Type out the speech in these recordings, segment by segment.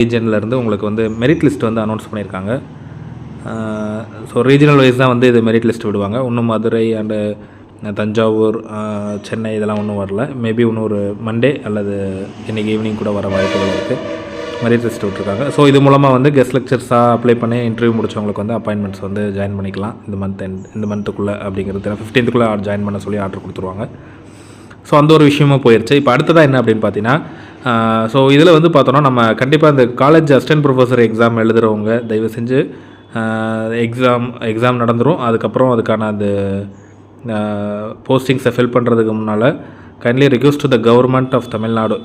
ரீஜன்லேருந்து உங்களுக்கு வந்து merit list வந்து அனௌன்ஸ் பண்ணியிருக்காங்க. ஸோ ரீஜனல் வைஸ் தான் வந்து இது மெரிட் லிஸ்ட் விடுவாங்க. இன்னும் மதுரை அண்டு தஞ்சாவூர், சென்னை இதெல்லாம் இன்னும் வரல. மேபி இன்னும் ஒரு மண்டே அல்லது இன்றைக்கி ஈவினிங் கூட வர வாய்ப்புகள் இருக்குது. மெரிட் லிஸ்ட் விட்டுருக்காங்க. ஸோ இது மூலமாக வந்து கெஸ்ட் லெக்சர்ஸாக அப்ளை பண்ணி இன்டர்வியூ முடிச்சவங்களுக்கு வந்து அப்பாயின்மெண்ட்ஸ் வந்து ஜாயின் பண்ணிக்கலாம் இந்த மந்த்துக்குள்ளே அப்படிங்கிறது 15க்குள்ளே ஜாயின் பண்ண சொல்லி ஆர்டர் கொடுத்துருவாங்க. ஸோ அந்த ஒரு விஷயமும் போயிடுச்சு. இப்போ அடுத்ததாக என்ன அப்படின்னு பார்த்தீங்கன்னா, ஸோ இதில் வந்து பார்த்தோன்னா நம்ம கண்டிப்பாக இந்த காலேஜ் அசிஸ்டன்ட் ப்ரொஃபஸர் எக்ஸாம் எழுதுகிறவங்க தயவு செஞ்சு எக்ஸாம் நடந்துடும். அதுக்கப்புறம் அதுக்கான அந்த போஸ்டிங்ஸை ஃபில் பண்ணுறதுக்கு முன்னால் kindly request to the government of Tamil Nadu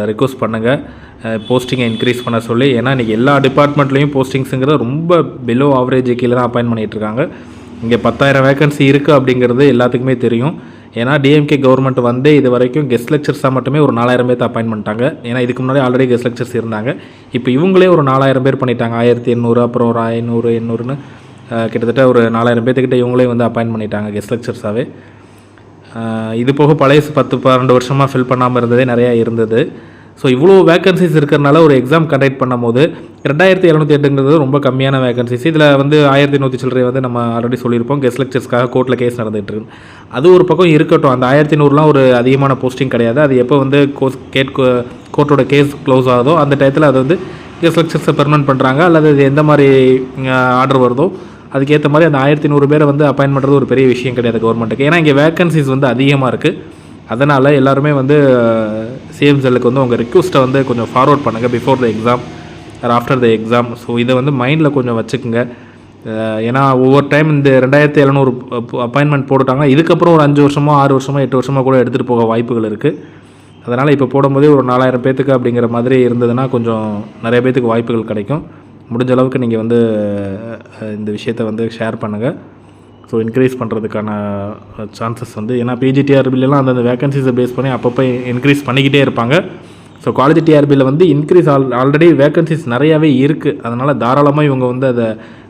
request பண்ணுங்கள் போஸ்டிங்கை இன்க்ரீஸ் பண்ண சொல்லி. ஏன்னா இன்றைக்கி எல்லா டிபார்ட்மெண்ட்லேயும் போஸ்டிங்ஸுங்கிறது ரொம்ப பிலோ ஆவரேஜ் கீழே தான் அப்பாயின் பண்ணிகிட்ருக்காங்க. இங்கே 10,000 வேகன்சி இருக்குது அப்படிங்கிறது எல்லாத்துக்குமே தெரியும். ஏன்னா டிஎம்கே கவர்மெண்ட் வந்து இது வரைக்கும் கெஸ்ட் லெக்சர்ஸாக மட்டுமே ஒரு 4,000 பேர்த்து அப்பாயின் பண்ணிட்டாங்க. ஏன்னா இதுக்கு முன்னாடி ஆல்ரெடி கெஸ்ட் லெக்சர்ஸ் இருந்தாங்க. இப்போ இவங்களே ஒரு 4,000 பேர் பண்ணிட்டாங்க. 1,800 அப்புறம் ஒரு 500 கிட்டத்தட்ட ஒரு 4,000 பேர்த்துக்கிட்ட இவங்களே வந்து அப்பாயின் பண்ணிட்டாங்க கெஸ்ட் லெக்சர்ஸாகவே. இது போக பழைய 10-12 வருஷமாக ஃபில் பண்ணாமல் இருந்ததே நிறையா இருந்தது. ஸோ இவ்வளோ வேகன்சிஸ் இருக்கிறனால ஒரு எக்ஸாம் கண்டக்ட் பண்ணும் போது 2,708ங்கிறது ரொம்ப கம்மியான வேகன்சிஸ். இதில் வந்து 1,100 சில்லறை வந்து நம்ம ஆல்ரெடி சொல்லியிருப்போம் கெஸ்ட் லெக்சர்ஸ்க்காக கோர்ட்டில் கேஸ் நடந்துகிட்டு இருக்கு. அது ஒரு பக்கம் இருக்கட்டும். அந்த 1,100லாம் ஒரு அதிகமான போஸ்டிங் கிடையாது. அது எப்போ வந்து கோர்ட்டோட கேஸ் க்ளோஸ் ஆகுதோ அந்த டயத்தில் அது வந்து கெஸ்ட் லெக்சர்ஸை பெர்மனன்ட் பண்ணுறாங்க. அல்லது இது எந்த மாதிரி ஆர்டர் வருதோ அதுக்கேற்ற மாதிரி அந்த 1,100 பேரை வந்து அப்பாயின் பண்ணுறது ஒரு பெரிய விஷயம் கிடையாது கவர்மெண்ட்டுக்கு. ஏன்னா இங்கே வேகன்சிஸ் வந்து அதிகமாக இருக்குது. அதனால் எல்லாருமே வந்து சிஎம் செல்லுக்கு வந்து உங்கள் ரிக்வெஸ்ட்டை வந்து கொஞ்சம் ஃபார்வர்ட் பண்ணுங்கள் before the exam or after the exam. So இதை வந்து மைண்டில் கொஞ்சம் வச்சுக்கோங்க. ஏன்னா ஒவ்வொரு டைம் இந்த 2,700 அப்பாயின்மெண்ட் போட்டுட்டாங்கன்னா இதுக்கப்புறம் ஒரு 5 வருஷமோ 6 வருஷமோ 8 வருஷமோ கூட எடுத்துகிட்டு போக வாய்ப்புகள் இருக்குது. அதனால் இப்போ போடும்போதே ஒரு 4,000 பேர்த்துக்கு அப்படிங்கிற மாதிரி இருந்ததுன்னா கொஞ்சம் நிறைய பேர்த்துக்கு வாய்ப்புகள் கிடைக்கும். முடிஞ்ச அளவுக்கு நீங்கள் வந்து இந்த விஷயத்தை வந்து ஷேர் பண்ணுங்கள். ஸோ இன்க்ரீஸ் பண்ணுறதுக்கான சான்சஸ் வந்து ஏன்னா பிஜிடிஆர்பிலாம் அந்தந்த வேகன்சிஸை பேஸ் பண்ணி அப்பப்போ இன்க்ரீஸ் பண்ணிக்கிட்டே இருப்பாங்க. ஸோ காலேஜ் டிஆர்பியில் வந்து இன்க்ரீஸ் ஆல்ரெடி வேகன்சிஸ் நிறையாவே இருக்குது. அதனால் தாராளமாக இவங்க வந்து அதை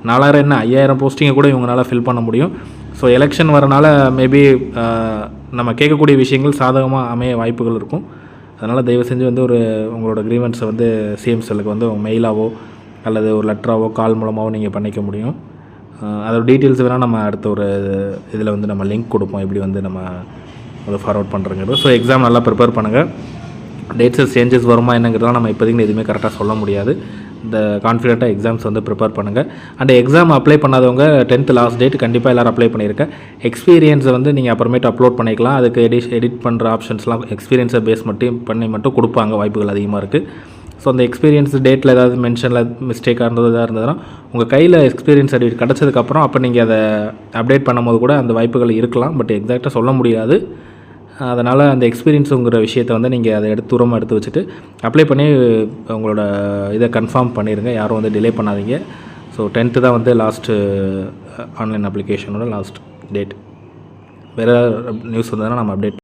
4,000 என்ன 5,000 போஸ்டிங்கை கூட இவங்களால் ஃபில் பண்ண முடியும். ஸோ எலெக்ஷன் வரனால மேபி நம்ம கேட்கக்கூடிய விஷயங்கள் சாதகமாக அமைய வாய்ப்புகள் இருக்கும். அதனால் தயவு செஞ்சு வந்து ஒரு உங்களோட க்ரீவன்ஸை வந்து சிஎம் செல்லுக்கு வந்து மெயிலாவோ அல்லது ஒரு லெட்டராவோ கால் மூலமாகவோ நீங்கள் பண்ணிக்க முடியும். அதோட டீட்டெயில்ஸ் வேணால் நம்ம அடுத்த ஒரு இதில் வந்து நம்ம லிங்க் கொடுப்போம் எப்படி வந்து நம்ம அதை ஃபார்வர்ட் பண்ணுறங்கிறது. ஸோ எக்ஸாம் நல்லா ப்ரிப்பேர் பண்ணுங்கள். டேட்ஸஸ் சேஞ்சஸ் வருமா என்னங்கிறதெல்லாம் நம்ம இப்போதைக்கு எதுவுமே கரெக்டாக சொல்ல முடியாது. இந்த கான்ஃபிடென்ட்டாக எக்ஸாம்ஸ் வந்து ப்ரிப்பேர் பண்ணுங்கள். அண்ட் எக்ஸாம் அப்ளை பண்ணாதவங்க 10th லாஸ்ட் டேட் கண்டிப்பாக எல்லோரும் அப்ளை பண்ணியிருக்கேன். எக்ஸ்பீரியன்ஸை வந்து நீங்கள் அப்புறமேட்டு அப்லோட் பண்ணிக்கலாம். அதுக்கு எடிட் பண்ணுற ஆப்ஷன்ஸ்லாம் எக்ஸ்பீரியன்ஸை பேஸ் மட்டும் கொடுப்பாங்க. வாய்ப்புகள் அதிகமாக இருக்குது. ஸோ அந்த எக்ஸ்பீரியன்ஸ் டேட்டில் ஏதாவது மென்ஷனில் மிஸ்டேக்காக இருந்ததுன்னா உங்கள் கையில் எக்ஸ்பீரியன்ஸ் சர்டிஃபிகேட் கிடச்சதுக்கப்புறம் அப்போ நீங்கள் அதை அப்டேட் பண்ணும்போது கூட அந்த வாய்ப்புகள் இருக்கலாம். பட் எக்ஸாக்டாக சொல்ல முடியாது. அதனால் அந்த எக்ஸ்பீரியன்ஸுங்கிற விஷயத்தை வந்து நீங்கள் அதை தூரமாக எடுத்து வச்சுட்டு அப்ளை பண்ணி உங்களோட இதை கன்ஃபார்ம் பண்ணிடுங்க. யாரும் வந்து டிலே பண்ணாதீங்க. ஸோ 10th தான் வந்து லாஸ்ட்டு ஆன்லைன் அப்ளிகேஷனோட லாஸ்ட் டேட். வேறு நியூஸ் வந்ததுன்னா நம்ம அப்டேட்